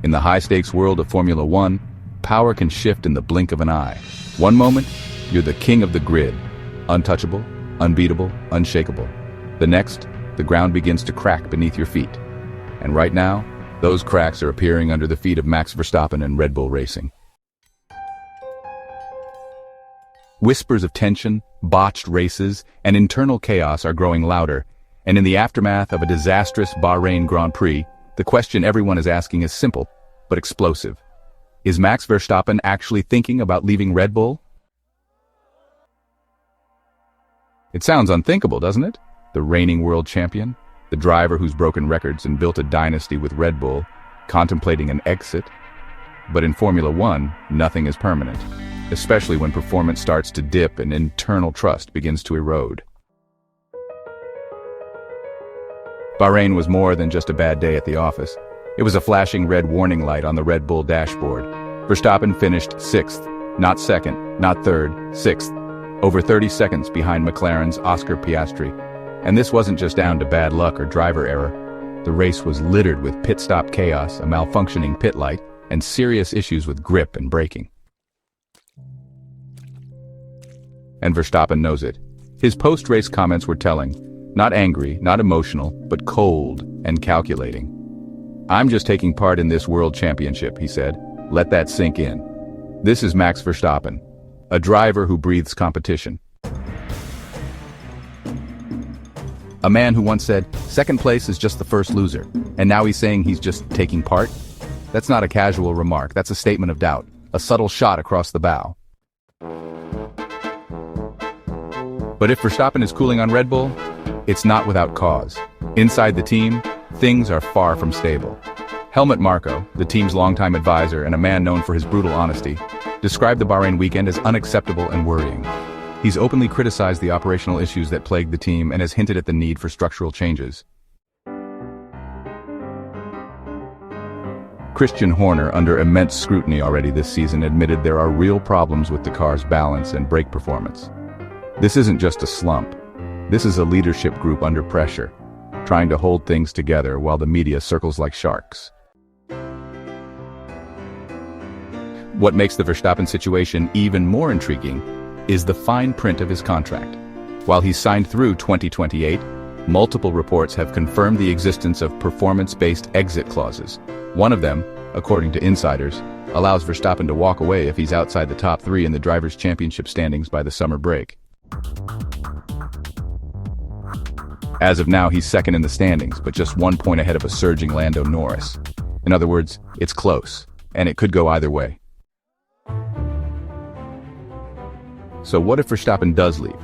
In the high-stakes world of Formula One, power can shift in the blink of an eye. One moment, you're the king of the grid, untouchable, unbeatable, unshakable. The next, the ground begins to crack beneath your feet. And right now, those cracks are appearing under the feet of Max Verstappen and Red Bull Racing. Whispers of tension, botched races, and internal chaos are growing louder, and in the aftermath of a disastrous Bahrain Grand Prix, the question everyone is asking is simple, but explosive. Is Max Verstappen actually thinking about leaving Red Bull? It sounds unthinkable, doesn't it? The reigning world champion, the driver who's broken records and built a dynasty with Red Bull, contemplating an exit. But in Formula One, nothing is permanent, especially when performance starts to dip and internal trust begins to erode. Bahrain was more than just a bad day at the office. It was a flashing red warning light on the Red Bull dashboard. Verstappen finished sixth, not second, not third, sixth, over 30 seconds behind McLaren's Oscar Piastri. And this wasn't just down to bad luck or driver error. The race was littered with pit stop chaos, a malfunctioning pit light, and serious issues with grip and braking. And Verstappen knows it. His post-race comments were telling. Not angry, not emotional, but cold and calculating. "I'm just taking part in this world championship," he said. "Let that sink in. This is Max Verstappen, a driver who breathes competition." A man who once said, "Second place is just the first loser," and now he's saying he's just taking part? That's not a casual remark, that's a statement of doubt, a subtle shot across the bow. But if Verstappen is cooling on Red Bull, it's not without cause. Inside the team, things are far from stable. Helmut Marko, the team's longtime advisor and a man known for his brutal honesty, described the Bahrain weekend as unacceptable and worrying. He's openly criticized the operational issues that plagued the team and has hinted at the need for structural changes. Christian Horner, under immense scrutiny already this season, admitted there are real problems with the car's balance and brake performance. This isn't just a slump. This is a leadership group under pressure, trying to hold things together while the media circles like sharks. What makes the Verstappen situation even more intriguing is the fine print of his contract. While he's signed through 2028, multiple reports have confirmed the existence of performance-based exit clauses. One of them, according to insiders, allows Verstappen to walk away if he's outside the top three in the Drivers' Championship standings by the summer break. As of now, he's second in the standings, but just 1 point ahead of a surging Lando Norris. In other words, it's close, and it could go either way. So what if Verstappen does leave?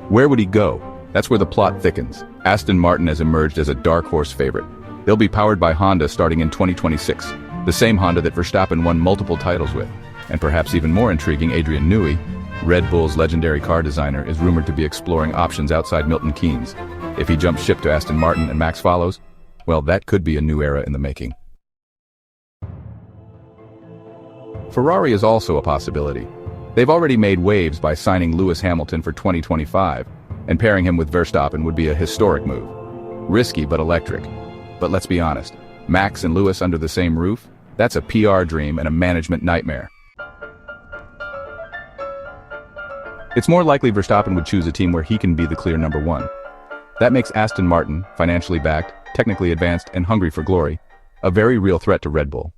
Where would he go? That's where the plot thickens. Aston Martin has emerged as a dark horse favorite. They'll be powered by Honda starting in 2026, the same Honda that Verstappen won multiple titles with. And perhaps even more intriguing, Adrian Newey, Red Bull's legendary car designer, is rumored to be exploring options outside Milton Keynes. If he jumps ship to Aston Martin and Max follows, well, that could be a new era in the making. Ferrari is also a possibility. They've already made waves by signing Lewis Hamilton for 2025, and pairing him with Verstappen would be a historic move. Risky but electric. But let's be honest, Max and Lewis under the same roof? That's a PR dream and a management nightmare. It's more likely Verstappen would choose a team where he can be the clear number one. That makes Aston Martin, financially backed, technically advanced, and hungry for glory, a very real threat to Red Bull.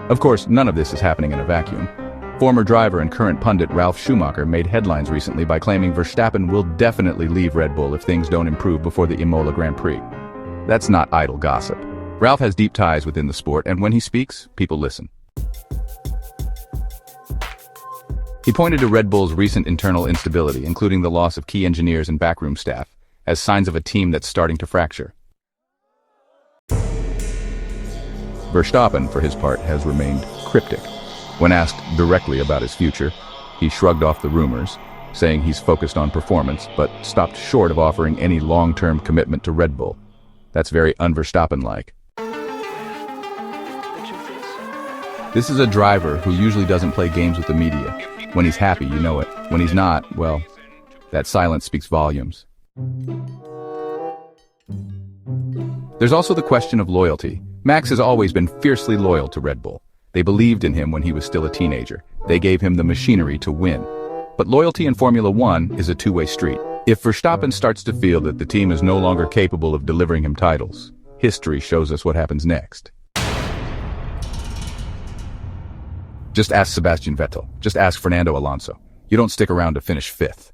Of course, none of this is happening in a vacuum. Former driver and current pundit Ralf Schumacher made headlines recently by claiming Verstappen will definitely leave Red Bull if things don't improve before the Imola Grand Prix. That's not idle gossip. Ralf has deep ties within the sport, and when he speaks, people listen. He pointed to Red Bull's recent internal instability, including the loss of key engineers and backroom staff, as signs of a team that's starting to fracture. Verstappen, for his part, has remained cryptic. When asked directly about his future, he shrugged off the rumors, saying he's focused on performance, but stopped short of offering any long-term commitment to Red Bull. That's very un-Verstappen-like. This is a driver who usually doesn't play games with the media. When he's happy, you know it. When he's not, well, that silence speaks volumes. There's also the question of loyalty. Max has always been fiercely loyal to Red Bull. They believed in him when he was still a teenager. They gave him the machinery to win. But loyalty in Formula One is a two-way street. If Verstappen starts to feel that the team is no longer capable of delivering him titles, history shows us what happens next. Just ask Sebastian Vettel. Just ask Fernando Alonso. You don't stick around to finish fifth.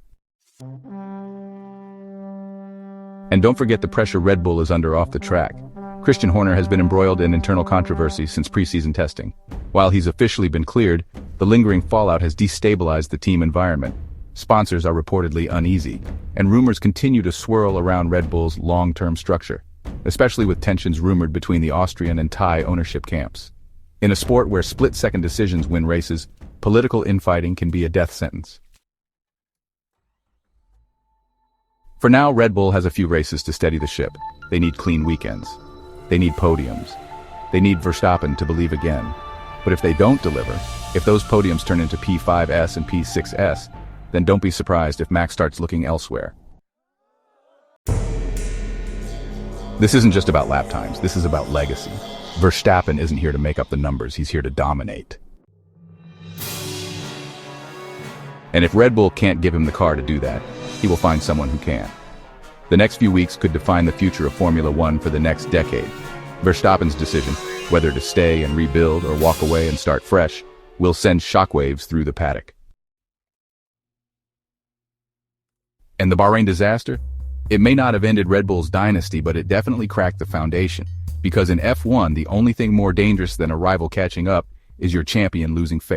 And don't forget the pressure Red Bull is under off the track. Christian Horner has been embroiled in internal controversy since preseason testing. While he's officially been cleared, the lingering fallout has destabilized the team environment. Sponsors are reportedly uneasy, and rumors continue to swirl around Red Bull's long-term structure, especially with tensions rumored between the Austrian and Thai ownership camps. In a sport where split-second decisions win races, political infighting can be a death sentence. For now, Red Bull has a few races to steady the ship. They need clean weekends. They need podiums. They need Verstappen to believe again. But if they don't deliver, if those podiums turn into P5S and P6S, then don't be surprised if Max starts looking elsewhere. This isn't just about lap times, this is about legacy. Verstappen isn't here to make up the numbers, he's here to dominate. And if Red Bull can't give him the car to do that, he will find someone who can. The next few weeks could define the future of Formula One for the next decade. Verstappen's decision, whether to stay and rebuild or walk away and start fresh, will send shockwaves through the paddock. And the Bahrain disaster? It may not have ended Red Bull's dynasty, but it definitely cracked the foundation. Because in F1, the only thing more dangerous than a rival catching up is your champion losing face.